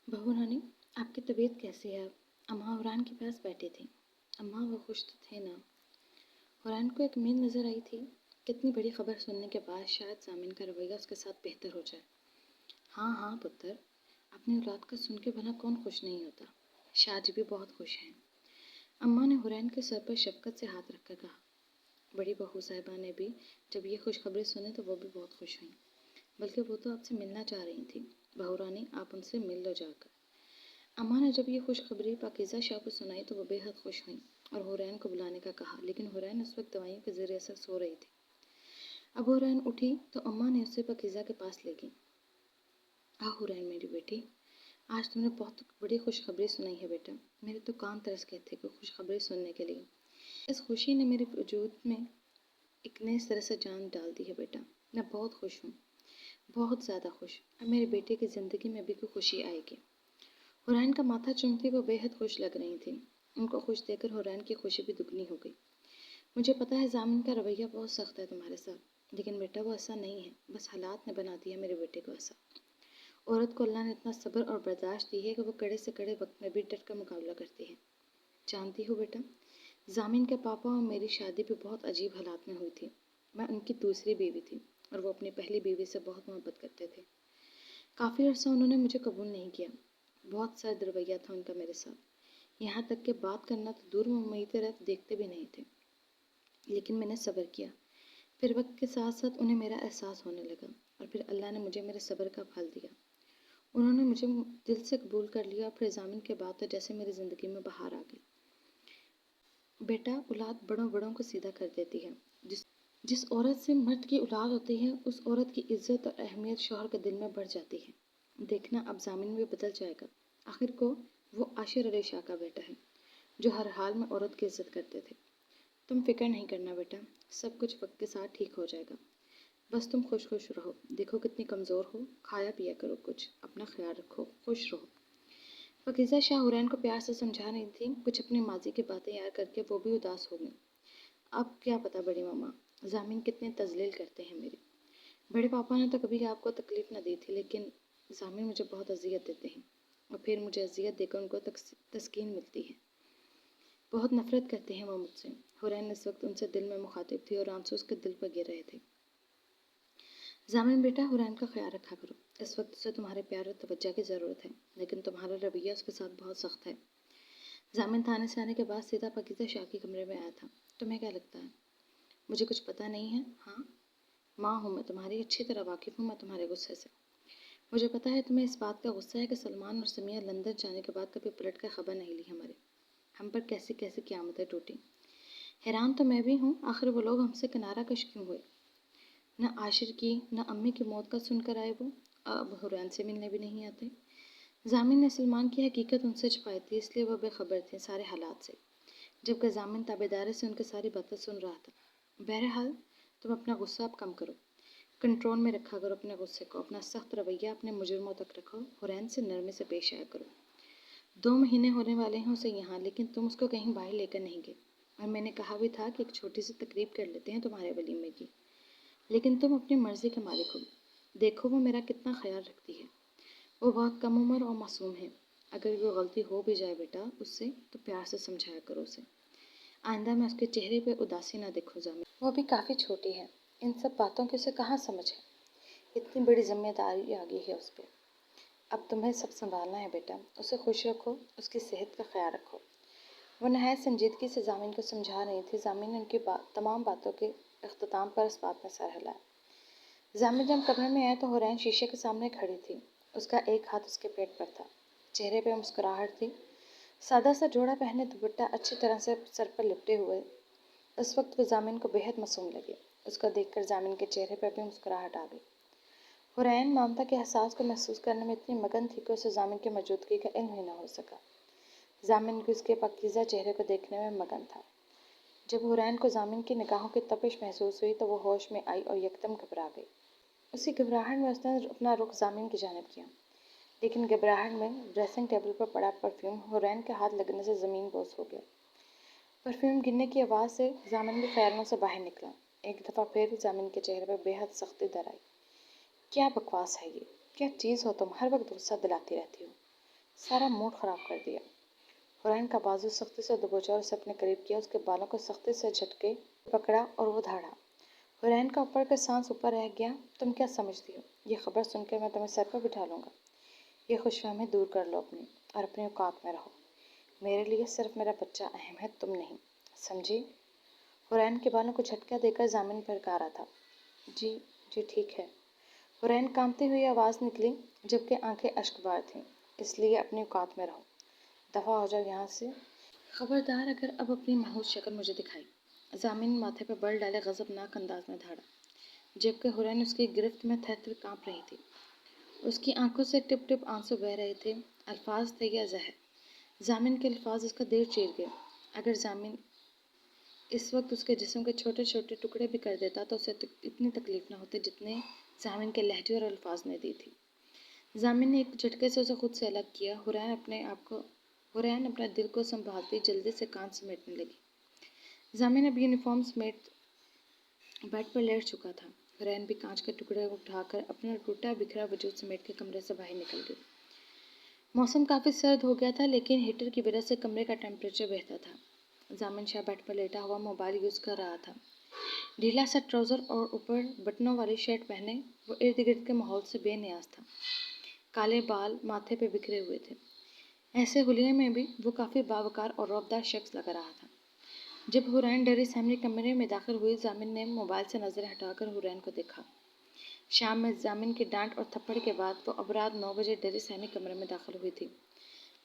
बहू रानी, आपकी तबीयत कैसी है? अम्मा हुरैन के पास बैठी थी। अम्मा वो खुश तो थे ना। हुरैन को एक उम्मीद नज़र आई थी। कितनी बड़ी खबर सुनने के बाद शायद ज़ामिन का रवैया उसके साथ बेहतर हो जाए। हाँ हाँ पुत्र, अपनी औलाद का सुन के भला कौन खुश नहीं होता। शाहजी भी बहुत खुश हैं। अम्मा ने हुरैन के सर पर शफकत से हाथ रखकर कहा। बड़ी बहू साहिबा ने भी जब ये खुशखबरी सुनी तो वो भी बहुत खुश हुई। बल्कि वो तो आपसे मिलना चाह रही थी। बहू रानी, आप उनसे मिल लो जाकर। अम्मा ने जब ये खुशखबरी पाकीज़ा शाह को सुनाई तो वो बेहद खुश हुई और हुरैन को बुलाने का कहा, लेकिन हुरैन उस वक्त दवाइयों के ज़ेर असर सो रही थी। अब हुरैन उठी तो अम्मा ने उसे पाकीज़ा के पास ले गई। हुरैन मेरी बेटी, आज तुमने बहुत बड़ी खुशखबरी सुनाई है बेटा। मेरे तो कान तरस गए थे कोई खुशखबरी सुनने के लिए। इस खुशी ने मेरे वजूद में एक नई तरह से जान डाल दी है बेटा। मैं बहुत खुश हूँ, बहुत ज़्यादा खुश। अब मेरे बेटे की ज़िंदगी में भी कोई खुशी आएगी। हुरैन का माथा चूमती वो बेहद खुश लग रही थी। उनको खुश देखकर हुरैन की खुशी भी दुगनी हो गई। मुझे पता है ज़ामिन का रवैया बहुत सख्त है तुम्हारे साथ, लेकिन बेटा वो ऐसा नहीं है। बस हालात ने बना दिया मेरे बेटे को ऐसा। औरत को अल्लाह ने इतना सब्र और बर्दाश्त दी है कि वो कड़े से कड़े वक्त में भी डट कर मुकाबला करती है। जानती हो बेटा, ज़ामिन के पापा और मेरी शादी भी बहुत अजीब हालात में हुई थी। मैं उनकी दूसरी बीवी थी और वो अपनी पहली बीवी से बहुत मोहब्बत करते थे। काफ़ी अर्सा उन्होंने मुझे कबूल नहीं किया। बहुत सर्द रवैया था उनका मेरे साथ। यहाँ तक कि बात करना तो दूर में मेरी तरफ देखते भी नहीं थे। लेकिन मैंने सब्र किया। फिर वक्त के साथ साथ उन्हें मेरा एहसास होने लगा और फिर अल्लाह ने मुझे मेरे सब्र का फल दिया। उन्होंने मुझे दिल से कबूल कर लिया और फिर ज़ामिन के बाद तो जैसे मेरी ज़िंदगी में बहार आ गई। बेटा, औलाद बड़ों बड़ों को सीधा कर देती है। जिस औरत से मर्द की औलाद होती है उस औरत की इज्जत और अहमियत शौहर के दिल में बढ़ जाती है। देखना अब ज़ामिन भी बदल जाएगा। आखिर को वो आशिर अली शाह का बेटा है जो हर हाल में औरत की इज्जत करते थे। तुम फिक्र नहीं करना बेटा, सब कुछ वक्त के साथ ठीक हो जाएगा। बस तुम खुश खुश रहो। देखो कितनी कमज़ोर हो, खाया पिया करो कुछ, अपना ख्याल रखो, खुश रहो। फकीज़ा शाह हुरैन को प्यार से समझा रही थी। कुछ अपनी माजी की बातें याद करके वो भी उदास हो गई। अब क्या पता बड़ी मामा, ज़ामिन कितने तजलील करते हैं मेरी। बड़े पापा ने तो कभी आपको तकलीफ़ न दी थी, लेकिन ज़ामिन मुझे बहुत अजियत देते हैं और फिर मुझे अजियत देकर उनको तस्कीन मिलती है। बहुत नफ़रत करते हैं वो मुझसे। हुरैन इस वक्त उनसे दिल में मुखातिब थी और आंसू उसके दिल पर गिर रहे थे। ज़ामिन बेटा, हुरैन का ख्याल रखा करो। इस वक्त उसे तुम्हारे प्यार और तवज्जो की ज़रूरत है, लेकिन तुम्हारा रवैया उसके साथ बहुत सख्त है। ज़ामिन थाने से आने के बाद सीधा पाकीज़ा शाह के कमरे में आया था। तुम्हें क्या लगता है? मुझे कुछ पता नहीं है। हाँ, माँ हूँ मैं तुम्हारी, अच्छी तरह वाकिफ़ हूँ मैं तुम्हारे गुस्से से। मुझे पता है तुम्हें इस बात का गुस्सा है कि सलमान और समिया लंदन जाने के बाद कभी पलट कर खबर नहीं ली हमारे। हम पर कैसी कैसी क़यामतें टूटी। हैरान तो मैं भी हूँ, आखिर वो लोग हमसे किनारा कश क्यों हुए। न आशिर की न अम्मी की मौत का सुनकर आए वो, अब हुरैन से मिलने भी नहीं आते। ज़ामिन ने सलमान की हकीकत उनसे छुपाई थी, इसलिए वह बेखबर थे सारे हालात से, जबकि ज़ामिन ताबेदारी से उनकी सारी बातें सुन रहा था। बहरहाल, तुम अपना गुस्सा अब कम करो, कंट्रोल में रखा करो अपने गुस्से को। अपना सख्त रवैया अपने मुजरमों तक रखो। हुरैन से नरमी से पेश आया करो। 2 महीने होने वाले हैं उसे यहाँ, लेकिन तुम उसको कहीं बाहर लेकर नहीं गए। और मैंने कहा भी था कि एक छोटी सी तकरीब कर लेते हैं तुम्हारे वलीमे की, लेकिन तुम अपनी मर्ज़ी के मालिक हो। देखो वो मेरा कितना ख्याल रखती है। वो बहुत कम उम्र और मासूम है। अगर कोई गलती हो भी जाए बेटा उससे, तो प्यार से समझाया करो उसे। आइंदा में उसके चेहरे पे उदासी ना देखो ज़ामिन। वो भी काफ़ी छोटी है, इन सब बातों की उसे कहाँ समझ है। इतनी बड़ी जिम्मेदारी आ गई है उस पर। अब तुम्हें सब संभालना है बेटा। उसे खुश रखो, उसकी सेहत का ख्याल रखो। वो नहायत संजीदगी से ज़ामिन को समझा रही थी। ज़ामिन ने उनकी तमाम बातों के अख्ताम पर इस बात में सर हिलाया। ज़ामिन जब कमरे में आया तो हुरैन शीशे के सामने खड़ी थी। उसका एक हाथ उसके पेट पर था, चेहरे पे मुस्कुराहट थी। सादा सा जोड़ा पहने दुपट्टा अच्छी तरह से सर पर लिपटे हुए उस वक्त वो ज़ामिन को बेहद मासूम लगे। उसको देखकर ज़ामिन के चेहरे पर भी मुस्कुराहट आ गई। हुरैन ममता के एहसास को महसूस करने में इतनी मगन थी कि उसे ज़ामिन की मौजूदगी का इल्म ही न हो सका। ज़ामिन की उसके पाकीज़ा चेहरे को देखने में मगन था। जब हुरैन को ज़ामिन की निगाहों की तपिश महसूस हुई तो वो होश में आई और यकदम घबरा गई। उसी घबराहट में उसने अपना रुख ज़ामिन की जानिब किया, लेकिन घबराहट में ड्रेसिंग टेबल पर पड़ा परफ्यूम हुरैन के हाथ लगने से ज़मीन बोस हो गया। परफ्यूम गिरने की आवाज़ से ज़ामिन भी ख्यालों से बाहर निकला। एक दफ़ा फिर ज़ामिन के चेहरे पर बेहद सख्ती दर आई। क्या बकवास है ये? क्या चीज़ हो तुम, हर वक्त गुस्सा दिलाती रहती हो। सारा मूड ख़राब कर दिया। हुरैन का बाजू सख्ती से दबोचा और उसे अपने करीब किया। उसके बालों को सख्ती से झटके पकड़ा और वो धाड़ा। हुरैन का ऊपर का सांस ऊपर रह गया। तुम क्या समझती हो? ये खबर सुनकर मैं तुम्हें सर पर बिठा लूँगा। ये खुशफहमी दूर कर लो अपनी और अपनी औकात में रहो। मेरे लिए सिर्फ मेरा बच्चा अहम है, तुम नहीं, समझी? हुरैन के बालों को झटका देकर जामिन फड़का रहा था। जी जी ठीक है। हुरैन कांपती हुई आवाज़ निकली जबकि आंखें अश्कबार थीं। इसलिए अपनी औकात में रहो। दफ़ा हो जाओ यहाँ से। खबरदार अगर अब अपनी मनहूस शक्ल मुझे दिखाई। जामिन माथे पर बल डाले गज़बनाक अंदाज में धाड़ा, जबकि हुरैन उसकी गिरफ्त में थर-थर कांप रही थी। उसकी आंखों से टिप टिप आंसू बह रहे थे। अल्फाज थे या जहर? जामिन के अल्फाज उसका दिल चीर गए। अगर जामिन इस वक्त उसके जिस्म के छोटे छोटे टुकड़े भी कर देता तो उसे इतनी तकलीफ न होती जितने जामिन के लहजे और अल्फाज ने दी थी। जामिन ने एक झटके से उसे खुद से अलग किया। हुरैन अपने दिल को संभालती जल्दी से कान समेटने लगी। जामिन अब यूनिफॉर्म समेट बेड पर लेट चुका था। हुरैन भी कांच के टुकड़े उठाकर अपना टूटा बिखरा वजूद समेट के कमरे से बाहर निकल गई। मौसम काफ़ी सर्द हो गया था, लेकिन हीटर की वजह से कमरे का टेम्परेचर बेहतर था। जामिन शाह बेड पर लेटा हुआ मोबाइल यूज़ कर रहा था। ढीला सा ट्राउज़र और ऊपर बटनों वाली शर्ट पहने वो इर्द गिर्द के माहौल से बेनियाज था। काले बाल माथे पे बिखरे हुए थे। ऐसे हुलिये में भी वो काफ़ी बावकार और रौबदार शख्स लग रहा था। जब हुरैन डरी सहमी कमरे में दाखिल हुई, जामिन ने मोबाइल से नज़र हटाकर हुरैन को देखा। शाम में जामिन की डांट और थप्पड़ के बाद वो अब रात 9 बजे डरी सहमी कमरे में दाखिल हुई थी,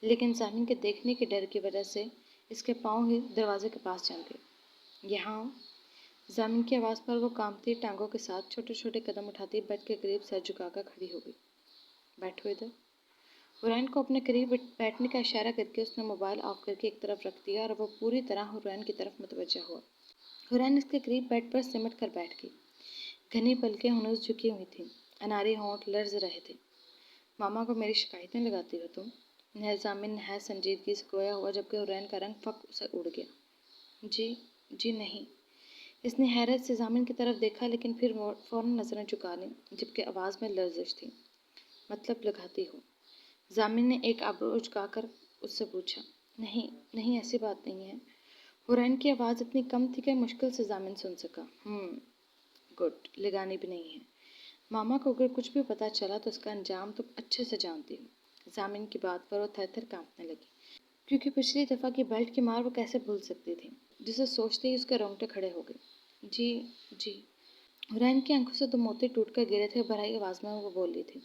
लेकिन जामिन के देखने के डर की वजह से इसके पाँव ही दरवाजे के पास जम गए। यहाँ जामिन की आवाज़ पर वो कांपती टांगों के साथ छोटे छोटे कदम उठाती बेड के करीब सर झुकाकर खड़ी हो गई। बैठो इधर। हुरैन को अपने करीब बैठने का इशारा करके उसने मोबाइल ऑफ करके एक तरफ रख दिया और वो पूरी तरह हुरैन की तरफ मुतवज्जा हुआ। हुरैन इसके करीब बेड पर सिमट कर बैठ गई। घनी पलकें हनूस झुकी हुई थीं। अनारी होंठ लर्ज रहे थे। मामा को मेरी शिकायतें लगाती हो तुम? जामिन नहायत संजीदगी से खोया हुआ, जबकि हुरैन का रंग फक से उड़ गया। जी नहीं। इसने हैरत से जामिन की तरफ देखा, लेकिन फिर फ़ौरन नज़रें झुका लीं, जबकि आवाज़ में लर्जिश थी। मतलब लगाती हो? जामिन ने एक आबरू झुकाकर उससे पूछा। नहीं नहीं, ऐसी बात नहीं है। हुरैन की आवाज़ इतनी कम थी कि मुश्किल से जामिन सुन सका। गुड, लगानी भी नहीं है। मामा को अगर कुछ भी पता चला तो उसका अंजाम तुम अच्छे से जानती हो। जामिन की बात पर वो थर-थर कांपने लगी, क्योंकि पिछली दफ़ा की बेल्ट की मार वो कैसे भूल सकती थी, जिसे सोचते ही उसके रोंगटे खड़े हो गए। जी। हुरैन की आंखों से दो मोती टूटकर गिरे थे। भराई आवाज़ में वो बोली थी।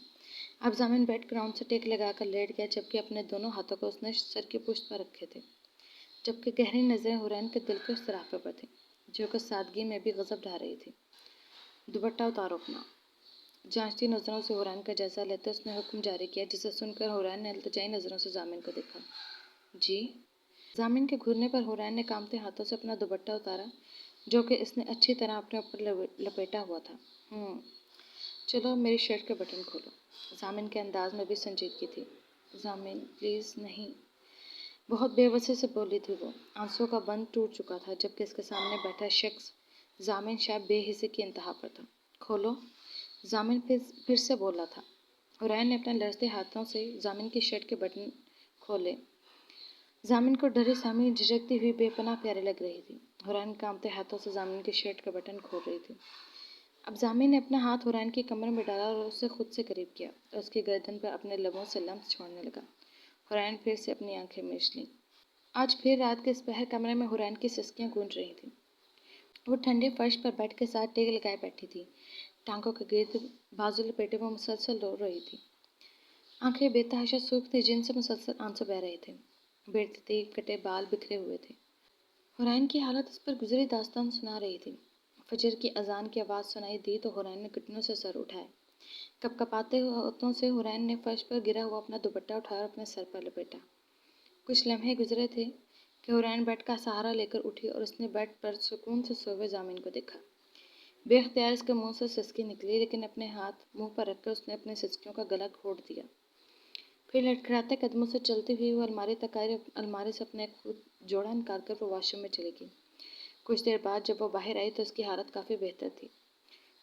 अब जामिन बेड ग्राउंड से टेक लगाकर लेट गया, जबकि अपने दोनों हाथों को उसने सर की पुश्त पर रखे थे, जबकि गहरी नज़रें हुरैन के दिल के उस सराफे पर थीं, जो कि सादगी में भी गज़ब ढा रही थी। दुपट्टा उतारो अपना। जांचती नज़रों से हुरैन का जायजा लेते उसने हुक्म जारी किया, जिसे सुनकर हुरैन ने इल्तिजाई नज़रों से जामिन को देखा। जी। जामिन के घूरने पर हुरैन ने कांपते हाथों से अपना दुपट्टा उतारा, जो कि इसने अच्छी तरह अपने ऊपर लपेटा हुआ था। चलो मेरी शर्ट के बटन खोलो। जामिन के अंदाज में भी संजीदगी थी। जामिन प्लीज़ नहीं, बहुत बेबसी से बोली थी वो। आंसुओं का बंध टूट चुका था, जबकि इसके सामने बैठा शख्स जामिन शायद बेहिसी की इंतहा पर था। खोलो। जामिन फिर से बोला था। हुरैन ने अपने लड़ते हाथों से जामिन की शर्ट के बटन खोले। जामिन को डरी सहमी झिझकती हुई बेपनाह प्यारी लग रही थी। हुरैन कांपते हाथों से जामिन की शर्ट के बटन खोल रही थी। अब जामिन ने अपना हाथ हुरैन की कमर में डाला और उसे खुद से करीब किया और उसकी गर्दन पर अपने लबों से लम्स छोड़ने लगा। हुरैन फिर से अपनी आंखें मीच लीं। आज फिर रात के इस पहर कमरे में हुरैन की सिसकियां गूंज रही थीं। वो ठंडे फर्श पर बेड के साथ टेक लगाए बैठी थी, टांगों के गिर्द बाजू लपेटे वो मुसलसल रो रही थी। आंखें बेतहाशा सूख थी, जिनसे मुसलसल आंसू बह रहे थे। बेड़ते कटे बाल बिखरे हुए थे। हुरैन की हालत उस पर गुजरी दास्तान सुना रही थी। फजर की अजान की आवाज़ सुनाई दी तो हुरैन ने घुटनों से सर उठाए। कपकपाते हाथों से हुरैन ने फर्श पर गिरा हुआ अपना दुपट्टा उठाया और अपने सर पर लपेटा। कुछ लम्हे गुजरे थे कि हुरैन बेड का सहारा लेकर उठी और उसने बेड पर सुकून से सोए जामिन को देखा। बेख्तियार उसके मुंह से सिसकी निकली, लेकिन अपने हाथ मुंह पर रखकर उसने अपनी सिसकियों का गला घोट दिया। फिर लड़खड़ाते कदमों से चलती हुई वो अलमारी तक आई। अलमारी से अपने खुद जोड़ा निकाल कर वो वॉशरूम में चली गई। कुछ देर बाद जब वो बाहर आई तो उसकी हालत काफ़ी बेहतर थी।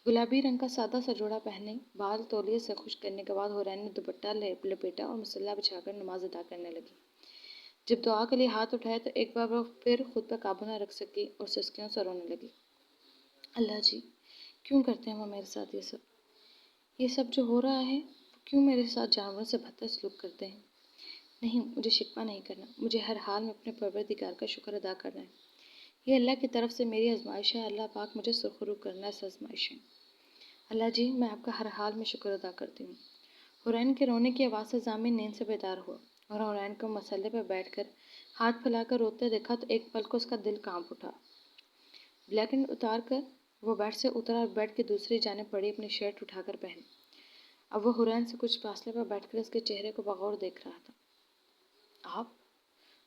गुलाबी रंग का सादा सा जोड़ा पहने, बाल तौलिए से खुश करने के बाद हुरैन ने दुपट्टा लपेटा और मुसल्ला बिछाकर नमाज अदा करने लगी। जब दुआ के लिए हाथ उठाए तो एक बार वो फिर खुद पर काबू न रख सकी और सिसकियों से रोने लगी। अल्लाह जी, क्यों करते हैं वो मेरे साथ ये सब जो हो रहा है, क्यों मेरे साथ जानवरों से बदतर सलूक करते हैं। नहीं, मुझे शिकवा नहीं करना, मुझे हर हाल में अपने परवरदिगार का शुक्र अदा करना है। ये अल्लाह की तरफ से मेरी आजमाइश है, अल्लाह पाक मुझे सुरखरू करना इस आजमाइश है। अल्लाह जी, मैं आपका हर हाल में शुक्र अदा करती हूँ। हुरैन के रोने की आवाज़ से ज़ामिन नींद से बेदार हुआ और हुरैन को मसल्ले पर बैठकर हाथ फैलाकर रोते देखा तो एक पल को उसका दिल कांप उठा। ब्लैकेट उतार कर वो बेड से उतरा और बेड की दूसरी जानिब पड़ी अपनी शर्ट उठाकर पहनी। अब वो हुरैन से कुछ फासले पर बैठकर उसके चेहरे को बगौर देख रहा था। आप?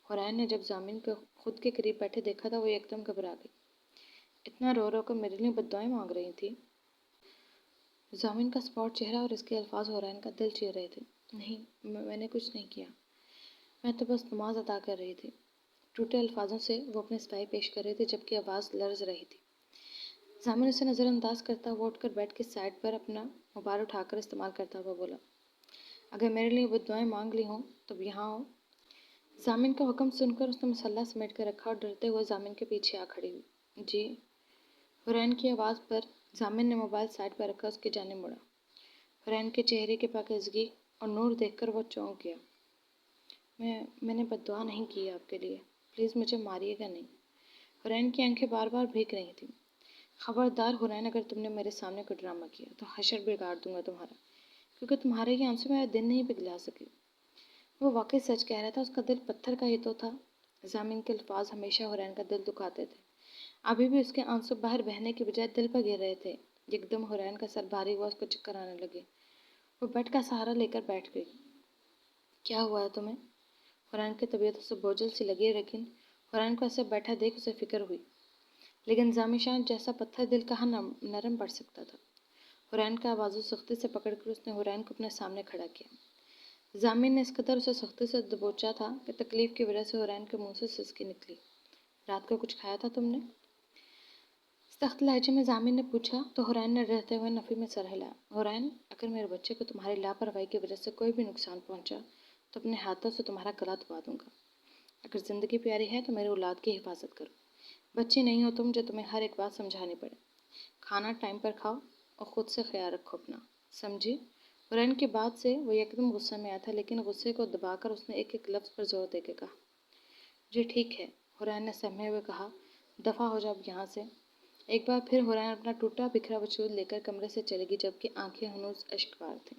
हुरैन ने जब ज़ामिन को खुद के करीब बैठे देखा था वो एकदम घबरा गई। इतना रो रो कर मेरे लिए बद्दुआएं मांग रही थी। ज़ामिन का स्पॉट चेहरा और इसके अल्फाज हुरैन का दिल चीर रहे थे। नहीं, मैंने कुछ नहीं किया, मैं तो बस नमाज अदा कर रही थी। टूटे अल्फाजों से वो अपनी सफाई पेश कर रही थी जबकि आवाज़ लर्ज रही थी। ज़ामिन उसे नज़रअंदाज करता हुआ उठकर बेड की साइड पर अपना मोबाइल उठाकर इस्तेमाल करता हुआ बोला, अगर मेरे लिए बद्दुआएं मांग ली हों तो यहाँ आओ। ज़ामिन का हुक्म सुनकर उसने मसल्ला समेट कर रखा और डरते हुए ज़ामिन के पीछे आ खड़ी हुई। जी? हुरैन की आवाज़ पर ज़ामिन ने मोबाइल साइड पर रखा उसकी जानिब मुड़ा। हुरैन के चेहरे की पाकीज़गी और नूर देखकर वो चौंक गया। मैंने बद्दुआ नहीं की आपके लिए, प्लीज़ मुझे मारिएगा नहीं। हुरैन की आंखें बार बार भीग रही थीं। खबरदार हुरैन, अगर तुमने मेरे सामने कोई ड्रामा किया तो हशर बिगाड़ दूंगा तुम्हारा, क्योंकि तुम्हारे ही आंसू मेरा दिन नहीं पिघला सके। वो वाकई सच कह रहा था, उसका दिल पत्थर का ही तो था। ज़ामिन के अल्फाज हमेशा हुरैन का दिल दुखाते थे। अभी भी उसके आंसू बाहर बहने की बजाय दिल पर गिर रहे थे। एकदम हुरैन का सर भारी हुआ, उसको चक्कर आने लगे। वो बेड का सहारा लेकर बैठ गई। क्या हुआ है तुम्हें? हुरैन की तबीयत उसे बोझल सी लगी, लेकिन हुरैन को ऐसे बैठा देख उसे फिक्र हुई। लेकिन ज़ामिशान जैसा पत्थर दिल कहाँ नरम पड़ सकता था। हुरैन का आवाज़ सख्ती से पकड़कर उसने हुरैन को अपने सामने खड़ा किया। ज़ामिन ने इस कदर उसे सख्ती से दबोचा था कि तकलीफ़ की वजह से हुरैन के मुंह से सिसकी निकली। रात को कुछ खाया था तुमने? सख्त लहजे में ज़ामिन ने पूछा तो हुरैन ने डरते हुए नफ़ी में सर हिलाया। हुरैन, अगर मेरे बच्चे को तुम्हारी लापरवाही की वजह से कोई भी नुकसान पहुंचा तो अपने हाथों से तुम्हारा गला दबा दूंगा। अगर ज़िंदगी प्यारी है तो मेरे औलाद की हिफाजत करो। बच्ची नहीं हो तुम जो तुम्हें हर एक बात समझानी पड़े। खाना टाइम पर खाओ और ख़ुद से ख्याल रखो अपना, समझी? हुरैन की बात से वो एकदम गुस्से में आया था, लेकिन गुस्से को दबाकर उसने एक एक लफ्ज़ पर जोर देकर कहा, जी ठीक है। हुरैन ने सहमे हुए कहा, दफ़ा हो जाओ यहाँ से। एक बार फिर हुरैन अपना टूटा बिखरा वजूद लेकर कमरे से चली गई, जबकि आंखें हनूज अश्कबार थीं।